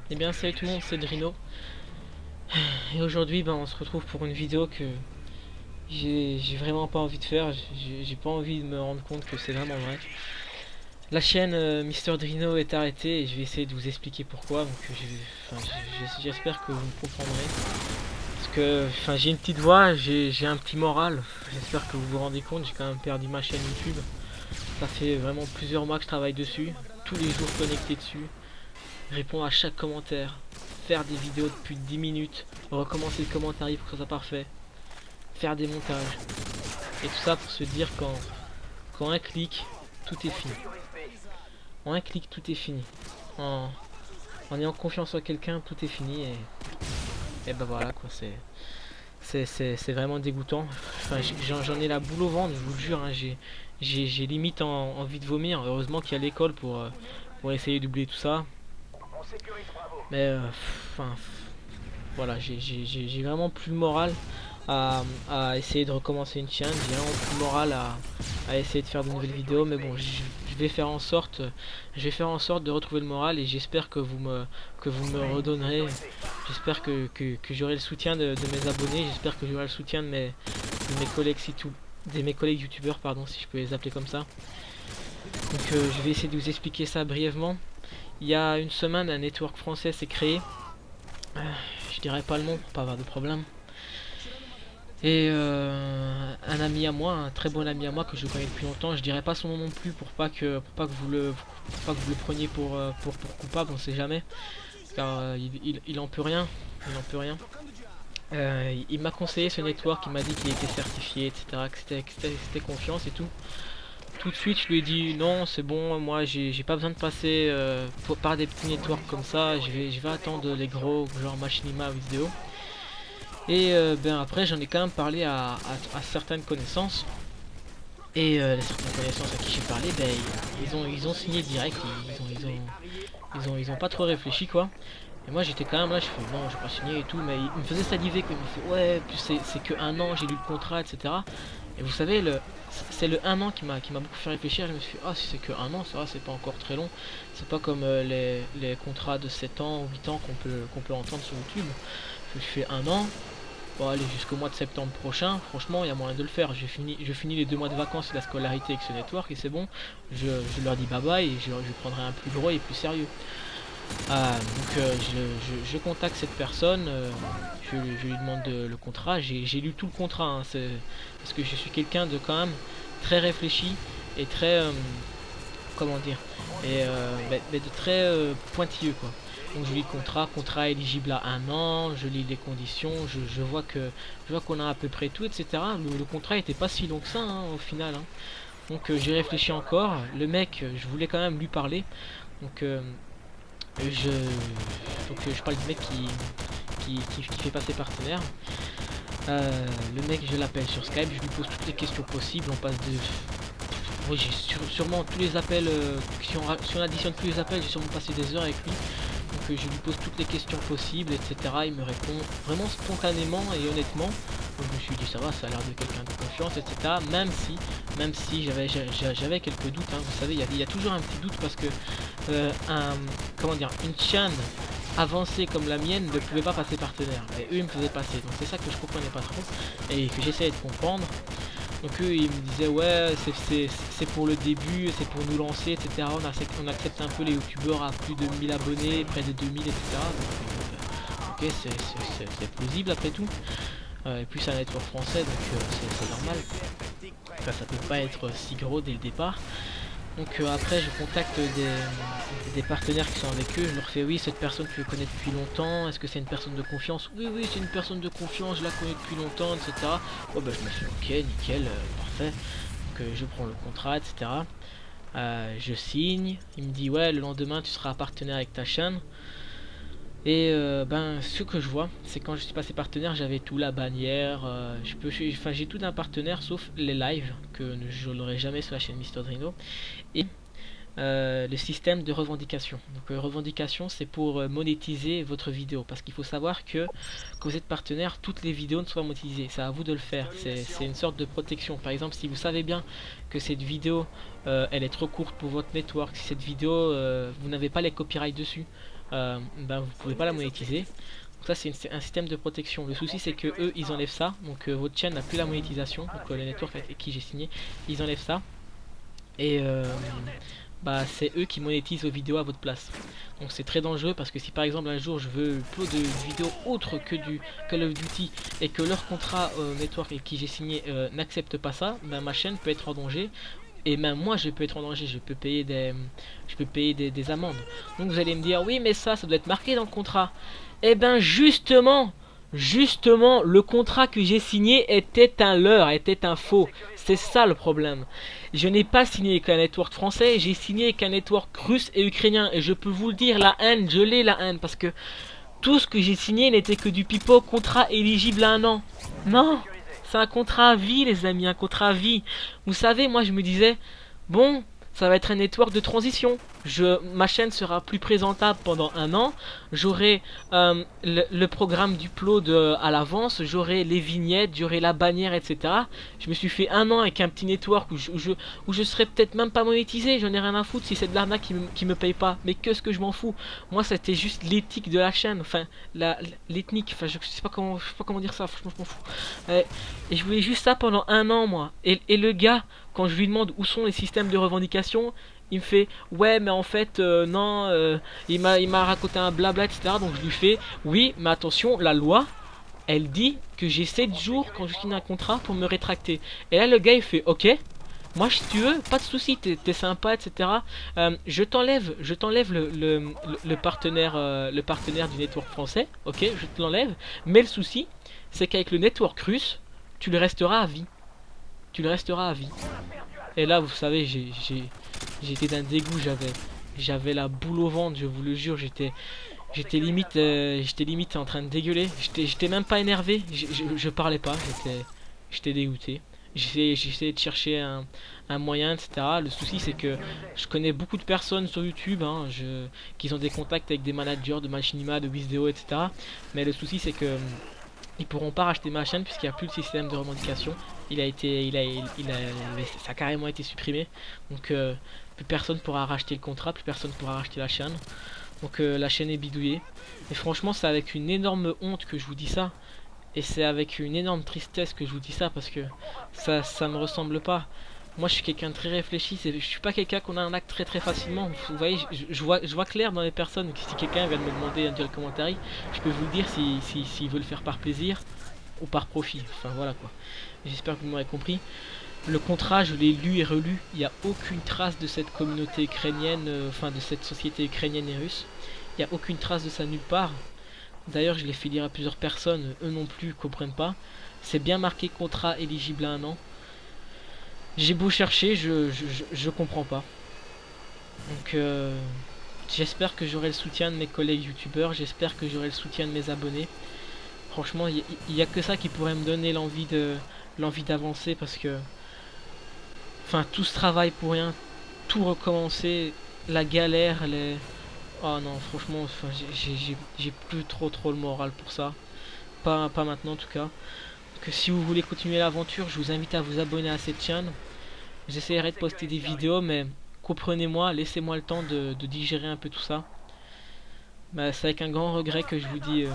Eh bien salut tout le monde, c'est Drino. Et aujourd'hui on se retrouve pour une vidéo que j'ai vraiment pas envie de faire. J'ai pas envie de me rendre compte que c'est vraiment vrai. La chaîne Mister Drino est arrêtée et je vais essayer de vous expliquer pourquoi. Donc j'espère que vous me comprendrez. Parce que j'ai une petite voix, j'ai un petit moral. J'espère que vous vous rendez compte, j'ai quand même perdu ma chaîne YouTube. Ça fait vraiment plusieurs mois que je travaille dessus, tous les jours connecté dessus, répondre à chaque commentaire, faire des vidéos de plus de 10 minutes, recommencer le commentaire pour que ça soit parfait, faire des montages. Et tout ça pour se dire qu'en un clic, tout est fini. En un clic, tout est fini. En, en ayant confiance en quelqu'un, tout est fini et ben voilà quoi, c'est vraiment dégoûtant. J'en ai la boule au ventre, je vous le jure, hein, j'ai limite envie de vomir. Heureusement qu'il y a l'école pour essayer d'oublier tout ça. Mais voilà, j'ai vraiment plus le moral à essayer de recommencer une chaîne. J'ai vraiment plus le moral à essayer de faire de nouvelles vidéos. Mais bon, je vais faire en sorte, de retrouver le moral et j'espère que vous me redonnerez. J'espère que j'aurai le soutien de mes abonnés. J'espère que j'aurai le soutien de mes collègues de mes collègues youtubeurs, pardon, si je peux les appeler comme ça. Donc je vais essayer de vous expliquer ça brièvement. Il y a une semaine, un network français s'est créé. Je dirais pas le nom pour pas avoir de problème. Et un ami à moi, un très bon ami à moi que je connais depuis longtemps, je dirais pas son nom non plus pour pas que vous le preniez pour coupable, on sait jamais. Car il en peut rien. Il en peut rien. Il m'a conseillé ce network, il m'a dit qu'il était certifié, etc. Que c'était confiance et tout. Tout de suite, je lui ai dit non, c'est bon, moi j'ai pas besoin de passer par des petits networks comme ça. Je vais attendre les gros, genre Machinima vidéo. Et ben après, j'en ai quand même parlé à certaines connaissances. Et les certaines connaissances à qui j'ai parlé, ben ils ont signé direct. Ils ont pas trop réfléchi quoi. Et moi j'étais quand même là, je fais non, je vais pas signer et tout, mais il me faisait saliver quoi. Il me fait ouais, puis c'est que un an, j'ai lu le contrat, etc. Et vous savez, c'est le un an qui m'a beaucoup fait réfléchir. Je me suis dit, ah, si c'est que un an, ça va, c'est pas encore très long. C'est pas comme les contrats de 7 ans ou 8 ans qu'on peut entendre sur YouTube. Je fais un an, bon, allez, jusqu'au mois de septembre prochain, franchement, il y a moyen de le faire. Je finis les 2 mois de vacances et la scolarité avec ce network et c'est bon. Je leur dis bye bye et je prendrai un plus gros et plus sérieux. Donc je contacte cette personne, je lui demande le contrat. J'ai lu tout le contrat, hein, parce que je suis quelqu'un de quand même très réfléchi et très, comment dire, et de très pointilleux quoi. Donc je lis le contrat éligible à un an, je lis les conditions, je vois qu'on a à peu près tout, etc. Le contrat était pas si long que ça hein, au final. Hein. Donc j'ai réfléchi encore. Le mec, je voulais quand même lui parler. Donc je je parle du mec qui fait passer partenaire. Le mec, je l'appelle sur Skype, je lui pose toutes les questions possibles. On passe de oui, j'ai sûrement tous les appels, si on additionne tous les appels, j'ai sûrement passé des heures avec lui. Donc je lui pose toutes les questions possibles, etc. Il me répond vraiment spontanément et honnêtement. Donc je me suis dit ça va, ça a l'air de quelqu'un de confiance, etc. Même si j'avais quelques doutes, hein. Vous savez, il y a toujours un petit doute parce que comment dire, une chaîne avancée comme la mienne ne pouvait pas passer partenaire. Et eux ils me faisaient passer. Donc c'est ça que je comprenais pas trop et que j'essayais de comprendre. Donc eux ils me disaient ouais c'est pour le début, c'est pour nous lancer, etc. On accepte un peu les youtubeurs à plus de 1000 abonnés, près de 2000, etc. Donc, ok, c'est plausible après tout. Et puis c'est un network français donc c'est normal. Enfin, ça peut pas être si gros dès le départ. Donc après je contacte des partenaires qui sont avec eux, je leur fais oui cette personne tu le connais depuis longtemps, est-ce que c'est une personne de confiance? Oui c'est une personne de confiance, je la connais depuis longtemps, etc. Oh bah je me suis ok nickel, parfait. Donc je prends le contrat, etc. Je signe, il me dit ouais le lendemain tu seras partenaire avec ta chaîne. Et ben ce que je vois, c'est quand je suis passé partenaire, j'avais tout la bannière, j'ai tout d'un partenaire sauf les lives que je n'aurai jamais sur la chaîne Mister Drino et le système de revendication. Donc revendication c'est pour monétiser votre vidéo parce qu'il faut savoir que quand vous êtes partenaire, toutes les vidéos ne sont pas monétisées, c'est à vous de le faire, c'est une sorte de protection. Par exemple si vous savez bien que cette vidéo elle est trop courte pour votre network, si cette vidéo vous n'avez pas les copyrights dessus, ben vous pouvez pas la monétiser. Donc ça c'est un système de protection. Le souci c'est que eux ils enlèvent ça, donc votre chaîne n'a plus la monétisation, donc le network avec qui j'ai signé, ils enlèvent ça. Et bah c'est eux qui monétisent vos vidéos à votre place. Donc c'est très dangereux parce que si par exemple un jour je veux upload de vidéos autres que du Call of Duty et que leur contrat network avec qui j'ai signé n'accepte pas ça, ben ma chaîne peut être en danger. Et même moi je peux être en danger, je peux payer des amendes. Donc vous allez me dire oui mais ça doit être marqué dans le contrat. Eh ben justement, le contrat que j'ai signé était un leurre, était un faux. C'est ça le problème. Je n'ai pas signé avec un network français, j'ai signé avec un network russe et ukrainien. Et je peux vous le dire, la haine, je l'ai la haine. Parce que tout ce que j'ai signé n'était que du pipeau, contrat éligible à un an. Non, c'est un contrat à vie les amis, un contrat à vie. Vous savez, moi je me disais, bon, ça va être un network de transition. Ma chaîne sera plus présentable pendant un an. J'aurai le programme d'upload à l'avance. J'aurai les vignettes, j'aurai la bannière, etc. Je me suis fait un an avec un petit network où je serai peut-être même pas monétisé. J'en ai rien à foutre si c'est de l'arnaque qui me paye pas. Mais que ce que je m'en fous. Moi, c'était juste l'éthique de la chaîne. Enfin, l'ethnique. Enfin, je sais pas comment dire ça. Franchement, je m'en fous. Et je voulais juste ça pendant un an, moi. Et le gars, quand je lui demande où sont les systèmes de revendication, il me fait ouais mais en fait non, il m'a raconté un blabla etc. Donc je lui fais oui mais attention, la loi elle dit que j'ai 7 jours quand je signe un contrat pour me rétracter. Et là le gars il fait ok, moi si tu veux pas de soucis, t'es sympa etc. Je t'enlève le partenaire du network français, ok je te l'enlève, mais le souci c'est qu'avec le network russe tu le resteras à vie. Tu le resteras à vie. Et là vous savez j'étais d'un dégoût, j'avais la boule au ventre, je vous le jure, j'étais limite en train de dégueuler. J'étais même pas énervé, je parlais pas, j'étais dégoûté. J'essayais de chercher un moyen, etc. Le souci c'est que je connais beaucoup de personnes sur YouTube qui ont des contacts avec des managers de Machinima, de Wizdeo, etc. Mais le souci c'est que ils pourront pas racheter ma chaîne puisqu'il n'y a plus de système de revendication. Ça a carrément été supprimé. Donc plus personne pourra racheter le contrat, plus personne pourra racheter la chaîne. Donc la chaîne est bidouillée. Et franchement c'est avec une énorme honte que je vous dis ça. Et c'est avec une énorme tristesse que je vous dis ça parce que ça me ressemble pas. Moi je suis quelqu'un de très réfléchi, je suis pas quelqu'un qu'on arnaque très très facilement. Vous voyez, je vois clair dans les personnes. Si quelqu'un vient de me demander un direct commentaire, je peux vous le dire s'il veut le faire par plaisir ou par profit. Enfin voilà quoi. J'espère que vous m'aurez compris. Le contrat, je l'ai lu et relu. Il n'y a aucune trace de cette communauté ukrainienne, enfin de cette société ukrainienne et russe. Il n'y a aucune trace de ça nulle part. D'ailleurs, je l'ai fait lire à plusieurs personnes, eux non plus comprennent pas. C'est bien marqué contrat éligible à un an. J'ai beau chercher, je comprends pas. Donc j'espère que j'aurai le soutien de mes collègues youtubeurs, j'espère que j'aurai le soutien de mes abonnés. Franchement, il n'y a que ça qui pourrait me donner l'envie d'avancer parce que enfin tout ce travail pour rien, tout recommencer, la galère, oh non franchement enfin, j'ai plus trop le moral pour ça. Pas maintenant en tout cas. Que si vous voulez continuer l'aventure, je vous invite à vous abonner à cette chaîne. J'essaierai de poster des vidéos mais comprenez-moi, laissez-moi le temps de digérer un peu tout ça. Bah, c'est avec un grand regret que je vous dis